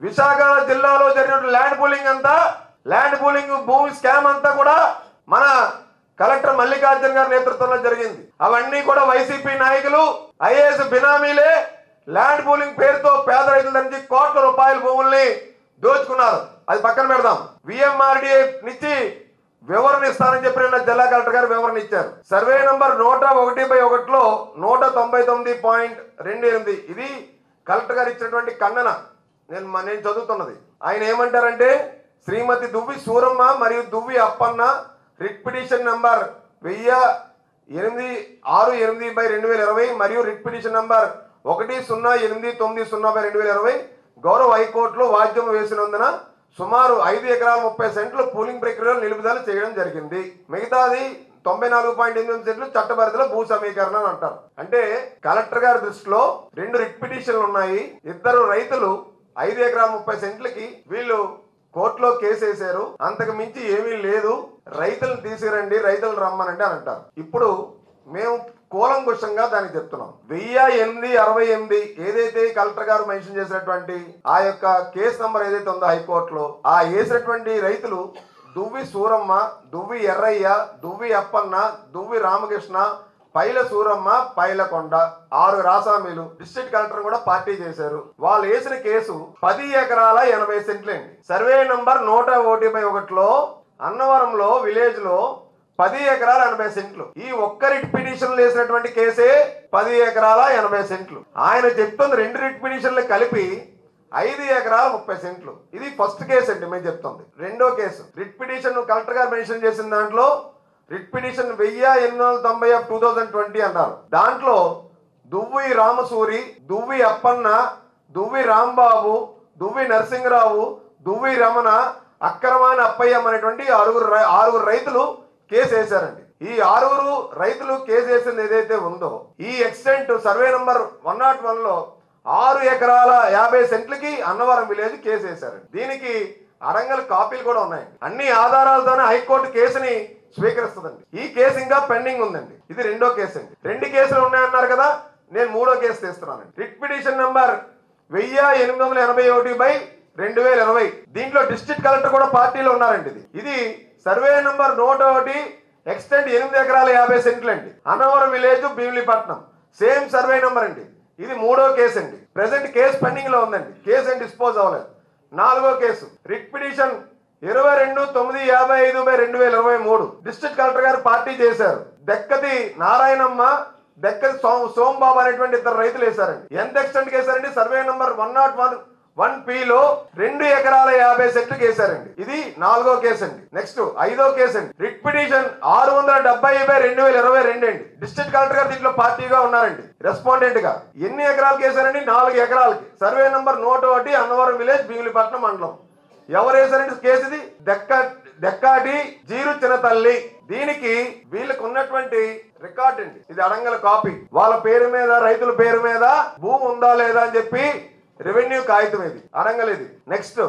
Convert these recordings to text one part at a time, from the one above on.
విశాఖ జిల్లాలో జరిగిన land pooling అంతా, ల్యాండ్ పూలింగ్ భూమి స్కామ్ అంతా కూడా మన కలెక్టర్ మల్లికార్జున గారి నేతృత్వంలో జరిగింది. అవన్నీ కూడా వైసీపీ నాయకులు ఐఏఎస్ బినామీలే ల్యాండ్ పూలింగ్ పేరుతో పేద రైతుల నుంచి కోట్ల రూపాయల భూముల్ని దోచుకున్నారు. అది పక్కన పెడదాం. విఎంఆర్డీఏ నుంచి వివరణ ఇస్తానని చెప్పి జిల్లా కలెక్టర్ గారు వివరణ ఇచ్చారు. సర్వే నంబర్ 101/1లో 190.28 ఇది కలెక్టర్ గారు ఇచ్చినటువంటి ఖండన. నేను చదువుతున్నది. ఆయన ఏమంటారంటే, శ్రీమతి దువ్వి సూరమ్మ మరియు దువ్వి అప్పన్న రిట్ పిటిషన్ నంబర్ 1068/2020 మరియు రిట్ పిటిషన్ నంబర్ 1089/2020 గౌరవ హైకోర్టులో వాద్యం వేసినందున సుమారు 5 ఎకరాల 30 సెంట్లు పూలింగ్ ప్రక్రియలో నిలుపుదల చేయడం జరిగింది. మిగతాది 94.8 సెంట్లు చట్టపరిధిలో భూ సమీకరణ అని అంటారు. అంటే కలెక్టర్ గారి దృష్టిలో 2 రిట్ పిటిషన్లు ఉన్నాయి. ఇద్దరు రైతులు 5 ఎకరాల 30 సెంట్లకి వీళ్ళు కోర్టులో కేసు వేశారు. అంతకు మించి ఏమీ లేదు, రైతులను తీసుకురండి, రైతులు రమ్మనండి అని అంటారు. ఇప్పుడు మేము కూలంకుషంగా దానికి చెప్తున్నాం. 1008/68 ఏదైతే కలెక్టర్ గారు మెన్షన్ చేసినటువంటి ఆ యొక్క కేసు నంబర్ ఏదైతే ఉందో హైకోర్టులో, ఆ వేసినటువంటి రైతులు దువ్వి సూరమ్మ, దువ్వి ఎర్రయ్య, దువ్వి అప్పన్న, దువ్వి రామకృష్ణ, పైల సూరమ్మ, పైలకొండ 6 రాసామీలు డిస్ట్రిక్ట్ కలెక్టర్ కూడా పార్టీ చేశారు. వాళ్ళు వేసిన కేసు 10 ఎకరాల 80 సెంట్లండి. సర్వే నంబర్ 101/1లో అన్నవరంలో విలేజ్ లో 10 ఎకరాల 80 సెంట్లు. ఈ ఒక్క రిట్ పిటిషన్ వేసినటువంటి కేసే 10 ఎకరాల 80 సెంట్లు. ఆయన చెప్తుంది 2 రిట్ పిటిషన్లు కలిపి 5 ఎకరాల 30 సెంట్లు. ఇది ఫస్ట్ కేసు అండి మేము చెప్తుంది. రెండో కేసు రిట్ పిటిషన్ కలెక్టర్ గారు మెన్షన్ చేసిన దాంట్లో రిట్ పిటిషన్ 1890/2020 అన్నారు. దాంట్లో దువ్వి రామసూరి, దువ్వి అప్పన్న, దువ్వి రాంబాబు, దువ్వి నరసింహరావు, దువ్వి రమణ, అక్రమాని అప్పయ్యం అనేటువంటి 6 రైతులు కేసు వేశారండి. ఈ 6 రైతులు కేసు వేసింది ఏదైతే ఉందో, ఈ ఎక్స్టెంట్ సర్వే నంబర్ 101లో 6 ఎకరాల 50 సెంట్లకి అన్నవరం విలేజ్ కేసు వేశారండి. దీనికి అడంగల్ కాపీలు కూడా ఉన్నాయి. అన్ని ఆధారాలతోనే హైకోర్టు కేసుని స్వీకరిస్తుందండి. ఈ కేసు ఇంకా పెండింగ్ ఉందండి. ఇది రెండో కేసు అండి. 2 కేసులు ఉన్నాయన్నారు కదా, నేను 3వ కేసు తీస్తున్నానండి. Writ petition number 1881/2020. దీంట్లో డిస్ట్రిక్ట్ కలెక్టర్ కూడా పార్టీలో ఉన్నారండి. ఇది సర్వే నంబర్ 101 ఎక్స్టెంట్ 8 ఎకరాల 50 సెంట్లు అండి. Annavaram village Bheemilipatnam same survey number అండి. ఇది 3వ కేసు అండి. ప్రెసెంట్ కేసు పెండింగ్ లో ఉందండి. కేసు ఏం డిస్పోజ్ అవ్వలేదు. 4వ case writ petition 22/955/2023 district collector గారు పార్టీ చేశారు. దెక్కతి నారాయణమ్మ, దెక్కతి సోంబాబు అనేటువంటి 2 రైతులు వేశారండి. ఎంత ఎక్స్టెంట్ కేసారండి? సర్వే నంబర్ 101/1Pలో 2 ఎకరాల 50 సెంట్లు కేసారండి. ఇది 4వ కేసు అండి. నెక్స్ట్ 5వ కేసు అండి. రిట్ పిటిషన్ 670/2022 అండి. డిస్ట్రిక్ట్ కలెక్టర్ గారు దీంట్లో పార్టీగా ఉన్నారండి, రెస్పాండెంట్ గా. ఎన్ని ఎకరాలు కేసారండి? 4 ఎకరాలకి. సర్వే నంబర్ 101 అన్నవరం విలేజ్ భీమిలీపట్నం మండలం. ఎవరు వేశారండి కేసు? ఇది దెక్కాటి జీరు చిన్నతల్లి. దీనికి వీళ్ళకు ఉన్నటువంటి రికార్డ్ అండి. ఇది అడంగల కాపీ. వాళ్ళ పేరు మీద, రైతుల పేరు మీద భూమి ఉందా లేదా అని చెప్పి రెవెన్యూ కాగితం ఇది అడంగల్. ఇది నెక్స్ట్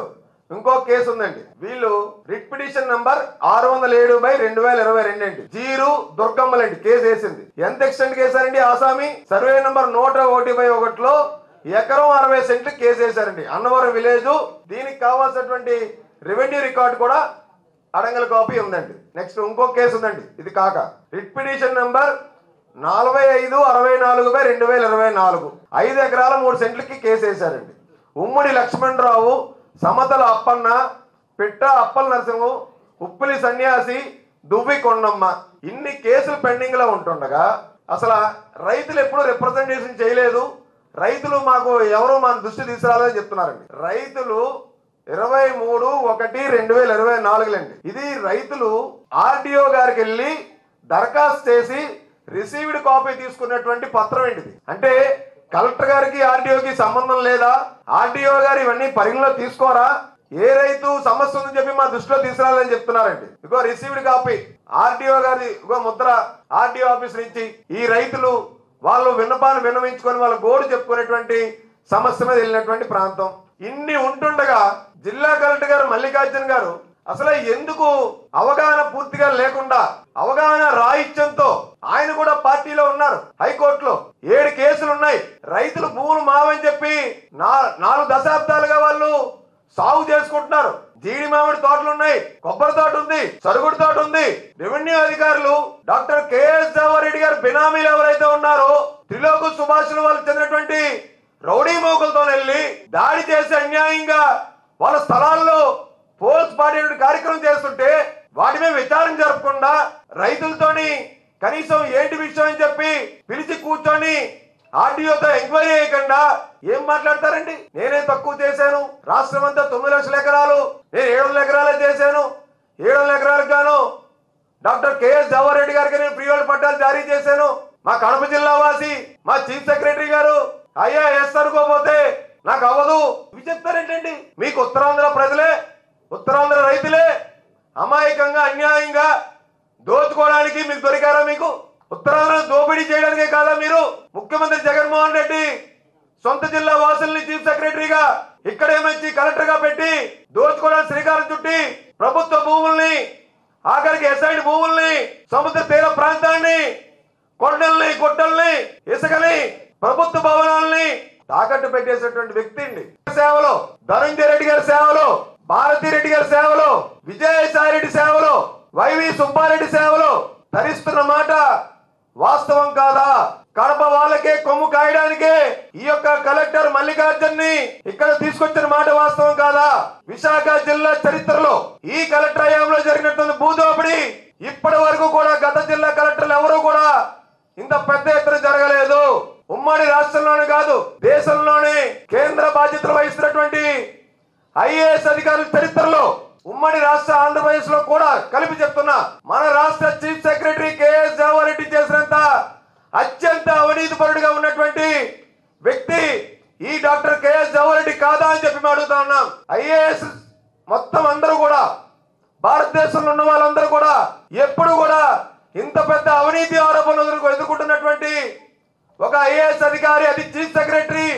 ఇంకో కేసు ఉందండి. వీళ్ళు రిట్ పిటిషన్ నంబర్ 607/2022 అండి. జీరు దుర్గమ్మలండి కేసు వేసింది. ఎంత ఎక్స్టెంట్ కేసారండి? ఆసామి సర్వే నంబర్ 101/1లో ఎకరం 60 సెంట్లు కేసు వేశారండి. అన్నవరం విలేజ్. దీనికి కావాల్సినటువంటి రెవెన్యూ రికార్డు కూడా అడంగల్ కాపీ ఉందండి. నెక్స్ట్ ఇంకో కేసు ఉందండి. ఇది కాక రిట్ పిటిషన్ నంబర్ 45/64/2024 5 ఎకరాల 3 సెంట్లకి కేసు వేశారండి. ఉమ్మడి లక్ష్మణరావు, సమతల అప్పన్న, పిట్ట అప్పల నరసింహు, ఉప్పిలి సన్యాసి, దువ్వి కొండమ్మ. ఇన్ని కేసులు పెండింగ్ లో ఉంటుండగా అసలు రైతులు ఎప్పుడు రిప్రజెంటేషన్ చేయలేదు. రైతులు మాకు ఎవరు మన దృష్టి తీసుకురాలేదని చెప్తున్నారండి. రైతులు 23/1/2024 అండి. ఇది రైతులు ఆర్డీఓ గారికి వెళ్ళి దరఖాస్తు చేసి రిసీవ్డ్ కాపీ తీసుకున్నటువంటి పత్రం ఏంటి? అంటే కలెక్టర్ గారికి ఆర్డీఓకి సంబంధం లేదా? ఆర్డీఓ గారు ఇవన్నీ పరిగణలో తీసుకోరా? ఏ రైతు సమస్య ఉందని చెప్పి మా దృష్టిలో తీసుకురాలని చెప్తున్నారండి. ఇగో రిసీవ్డ్ కాపీ ఆర్డీఓ గారి ఇగో ముద్ర ఆర్డీఓ ఆఫీస్ నుంచి. ఈ రైతులు వాళ్ళు విన్నపాన్ని విన్నవించుకొని వాళ్ళ గోడు చెప్పుకునేటువంటి సమస్య మీద వెళ్ళినటువంటి ప్రాంతం. ఇన్ని ఉంటుండగా జిల్లా కలెక్టర్ గారు మల్లికార్జున గారు అసలు ఎందుకు అవగాహన పూర్తిగా లేకుండా అవగాహన రాహిత్యంతో ఆయన కూడా పార్టీలో ఉన్నారు. హైకోర్టులో 7 కేసులు ఉన్నాయి. రైతులు భూములు మావని చెప్పి 4 దశాబ్దాలుగా వాళ్ళు సాగు చేసుకుంటున్నారు. జీడి మామిడి తోటలు ఉన్నాయి, కొబ్బరి తోట ఉంది, సరుగుడు తోట ఉంది. రెవెన్యూ అధికారులు డాక్టర్ కెఎస్ దేవారెడ్డి గారు బినామీలు ఎవరైతే ఉన్నారో త్రిలోకు సుభాషులు వాళ్ళకి చెందినటువంటి రౌడీ మోకులతో వెళ్ళి దాడి చేసి అన్యాయంగా వాళ్ళ స్థలాల్లో పోల్స్ పాడే కార్యక్రమం చేస్తుంటే వాటి మీద విచారణ జరపకుండా రైతులతోని కనీసం ఏంటి విషయం అని చెప్పి పిలిచి కూర్చొని ఆర్డీఓతో ఎంక్వైరీ చేయకుండా ఏం మాట్లాడతారండి? నేనే తక్కువ చేశాను, రాష్ట్రం అంతా 9 లక్షల ఎకరాలు, నేను 700 ఎకరాలే చేశాను, 700 ఎకరాలకు గాను డాక్టర్ కెఎస్ దేవారెడ్డి గారికి నేను ప్రీ హోల్డ్ పట్టాలు జారీ చేశాను. మా కడప జిల్లా వాసి మా చీఫ్ సెక్రటరీ గారు అయ్యా ఎస్ అనుకోపోతే నాకు అవ్వదు ఇవి చెప్తారేంటండి? మీకు ఉత్తరాంధ్ర ప్రజలే, ఉత్తరాంధ్ర రైతులే అమాయకంగా అన్యాయంగా దోచుకోవడానికి మీకు దొరికారా? మీకు ఉత్తరాంధ్ర దోపిడీ చేయడానికే కాదా మీరు? ముఖ్యమంత్రి జగన్మోహన్ రెడ్డి సొంత జిల్లా వాసుల్ని చీఫ్ సెక్రటరీగా ఇక్కడేమొచ్చి కలెక్టర్ గా పెట్టి దోచుకోవడానికి శ్రీకారం చుట్టి ప్రభుత్వ భూముల్ని, ఆఖరికి ఎస్ఐడి భూముల్ని, సముద్ర తీర ప్రాంతాన్ని, కొండల్ని, గుట్టల్ని, ఇసుకని, ప్రభుత్వ భవనాల్ని తాకట్టు పెట్టేసినటువంటి వ్యక్తి అండి. సేవలో ధనంజయ రెడ్డి గారి సేవలో, భారతీ రెడ్డి గారి సేవలో, విజయసాయి రెడ్డి సేవలో, వైవి సుబ్బారెడ్డి సేవలో తరిస్తున్న మాట వాస్తవం కాదా? కడప వాళ్ళకే కొమ్ము కాయడానికే ఈ యొక్క కలెక్టర్ మల్లికార్జున్ ని ఇక్కడ తీసుకొచ్చిన మాట వాస్తవం కాదా? విశాఖ జిల్లా చరిత్రలో ఈ కలెక్టర్ హయాంలో జరిగినటువంటి భూదోపిడి ఇప్పటి వరకు కూడా గత జిల్లా కలెక్టర్లు ఎవరు కూడా ఇంత పెద్ద ఎత్తున జరగలేదు. ఉమ్మడి రాష్ట్రంలోనే కాదు దేశంలోనే కేంద్ర బాధ్యతలు వహిస్తున్నటువంటి ఐఏఎస్ అధికారుల చరిత్రలో ఉమ్మడి రాష్ట్ర ఆంధ్రప్రదేశ్ లో కూడా కలిపి చెప్తున్నా, మన రాష్ట్ర చీఫ్ సెక్రటరీ కెఎస్ దేవారెడ్డి చేసినంత అత్యంత అవినీతిపరుడుగా ఉన్నటువంటి వ్యక్తి ఈ డాక్టర్ కెఎస్ దేవారెడ్డి కాదా అని చెప్పి అడుగుతా ఉన్నాం. ఐఏఎస్ మొత్తం అందరూ కూడా భారతదేశంలో ఉన్న వాళ్ళందరూ కూడా ఎప్పుడు కూడా ఇంత పెద్ద అవినీతి ఆరోపణలు ఎదుర్కొంటున్నటువంటి ఒక ఐఏఎస్ అధికారి, అది చీఫ్ సెక్రటరీ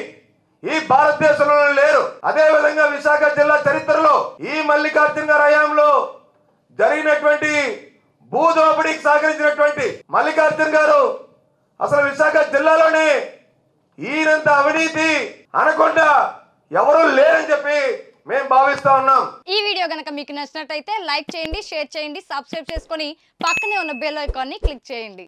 ఈ భారతదేశంలో లేరు. అదే విధంగా విశాఖ జిల్లా చరిత్రలో ఈ మల్లికార్జున్ గారి హయాంలో జరిగినటువంటి భూదోపిడీకి సహకరించినటువంటి మల్లికార్జున్ గారు అసలు విశాఖ జిల్లాలోనే ఈయనంత అవినీతి అనకుండా ఎవరు లేరని చెప్పి మేము భావిస్తా ఉన్నాం. ఈ వీడియో గనక మీకు నచ్చినట్లయితే లైక్ చేయండి, షేర్ చేయండి, సబ్స్క్రైబ్ చేసుకొని పక్కనే ఉన్న బెల్ ఐకాన్ని క్లిక్ చేయండి.